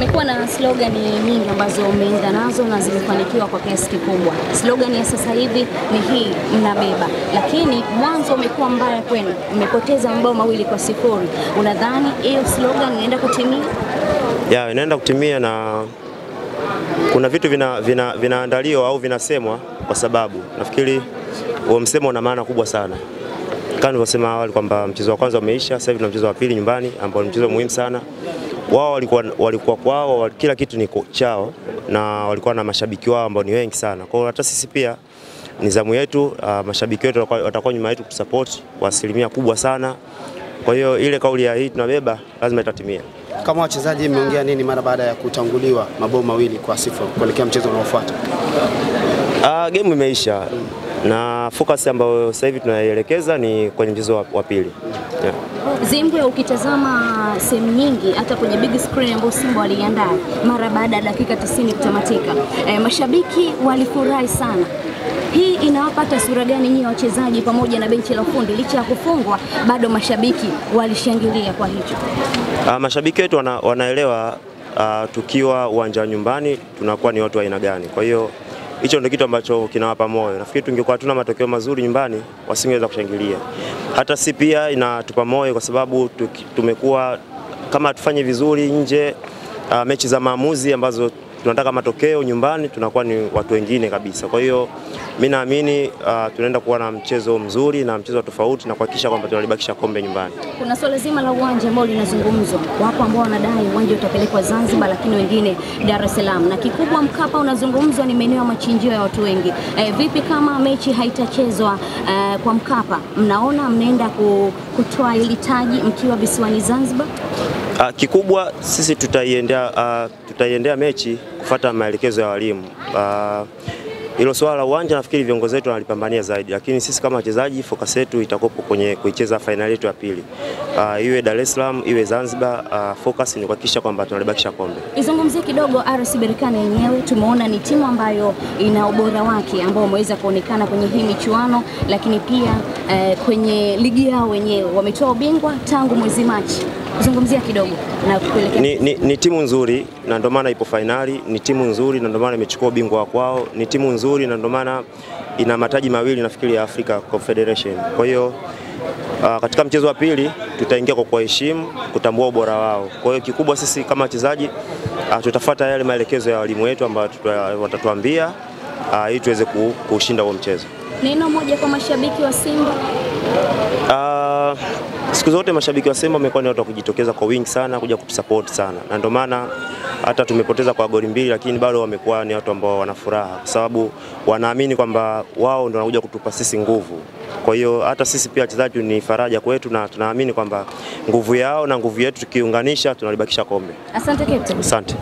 Kumekuwa na slogan nyingi ambazo umeenda nazo na zimefanikiwa kwa kiasi kikubwa. Slogan ya sasa hivi ni hii, mnabeba. Lakini mwanzo umekuwa mbaya kwenu. Mmepoteza mabao 2-0. Unadhani hiyo slogan inaenda kutimia? Ya, inaenda kutimia, na kuna vitu vinaandaliwa au vinasemwa, kwa sababu nafikiri huo msemo una maana kubwa sana. Kama nilivyosema awali kwamba mchezo wa kwanza umeisha, sasa hivi tuna mchezo wa pili nyumbani ambao ni mchezo muhimu sana. Wao walikuwa kwao, kila kitu ni chao, na walikuwa na mashabiki wao ambao ni wengi sana. Kwa hiyo hata sisi pia ni zamu yetu, mashabiki wetu watakuwa nyuma yetu kusupport kwa asilimia kubwa sana. Kwa hiyo ile kauli ya hii tunabeba lazima itatimia. Kama wachezaji mmeongea nini mara baada ya kutanguliwa mabao 2-0 kuelekea mchezo unaofuata? Game imeisha na focus ambayo sasa hivi tunaielekeza ni kwenye mchezo wa pili. Yeah. Zimbwe, ukitazama sehemu nyingi hata kwenye big screen ambayo Simba waliandaa mara baada ya dakika 90 kutamatika, mashabiki walifurahi sana. Hii inawapa taswira gani nyinyi wachezaji pamoja na benchi la ufundi? Licha ya kufungwa bado mashabiki walishangilia kwa hicho. Mashabiki wetu wanaelewa tukiwa uwanja nyumbani tunakuwa ni watu wa aina gani. Kwa hiyo hicho ndio kitu ambacho kinawapa moyo. Nafikiri tungekuwa tuna matokeo mazuri nyumbani wasingeweza kushangilia. Hata si pia inatupa moyo kwa sababu tumekuwa kama tufanye vizuri nje, mechi za maamuzi ambazo tunataka matokeo, nyumbani tunakuwa ni watu wengine kabisa. Kwa hiyo mimi naamini tunaenda kuwa na mchezo mzuri na mchezo tofauti na kuhakikisha kwamba tunalibakisha kombe nyumbani. Kuna swala zima la uwanja ambao linazungumzwa. Wapo ambao wanadai uwanja utapelekwa Zanzibar, lakini wengine Dar es Salaam. Na kikubwa Mkapa unazungumzwa ni maeneo ya machinjio ya watu wengi. Vipi kama mechi haitachezwa kwa Mkapa? Mnaona mnaenda kutoa ile taji mkiwa visiwani Zanzibar? Kikubwa sisi tutaiendea mechi kufuata maelekezo ya walimu. Hilo swala la uwanja nafikiri viongozi wetu wanalipambania zaidi, lakini sisi kama wachezaji focus yetu itakuwa kwenye kuicheza finali yetu ya pili. Iwe Dar es Salaam, iwe Zanzibar, focus ni kuhakikisha kwamba tunalibakisha kombe. Izungumzie kidogo RS Berkane yenyewe, tumeona ni timu ambayo ina ubora wake ambao umeweza kuonekana kwenye hii michuano, lakini pia kwenye ligi yao wenyewe wametoa ubingwa tangu mwezi Machi. Zungumzia kidogo na kuelekea. Ni timu nzuri na ndio maana ipo finali, ni timu nzuri na ndio maana imechukua ubingwa kwao, ni timu nzuri na ndio maana ina mataji 2 nafikiri ya Africa Confederation. Kwa hiyo katika mchezo wa pili tutaingia kwa kuheshimu, kutambua ubora wao. Kwa hiyo kikubwa sisi kama wachezaji tutafuata yale maelekezo ya walimu wetu ambao watatuambia ili tuweze kushinda huo mchezo. Neno moja kwa mashabiki wa Simba. Siku zote mashabiki wa Simba wamekuwa ni watu wa kujitokeza kwa wingi sana kuja kutusupport sana. Na ndio maana hata tumepoteza kwa goli 2 lakini bado wamekuwa ni watu ambao wana furaha kwa sababu wanaamini kwamba wao ndio wanakuja kutupa sisi nguvu. Kwa hiyo hata sisi pia wachezaji ni faraja kwetu na tunaamini kwamba nguvu yao na nguvu yetu tukiunganisha tunalibakisha kombe. Asante Captain. Asante.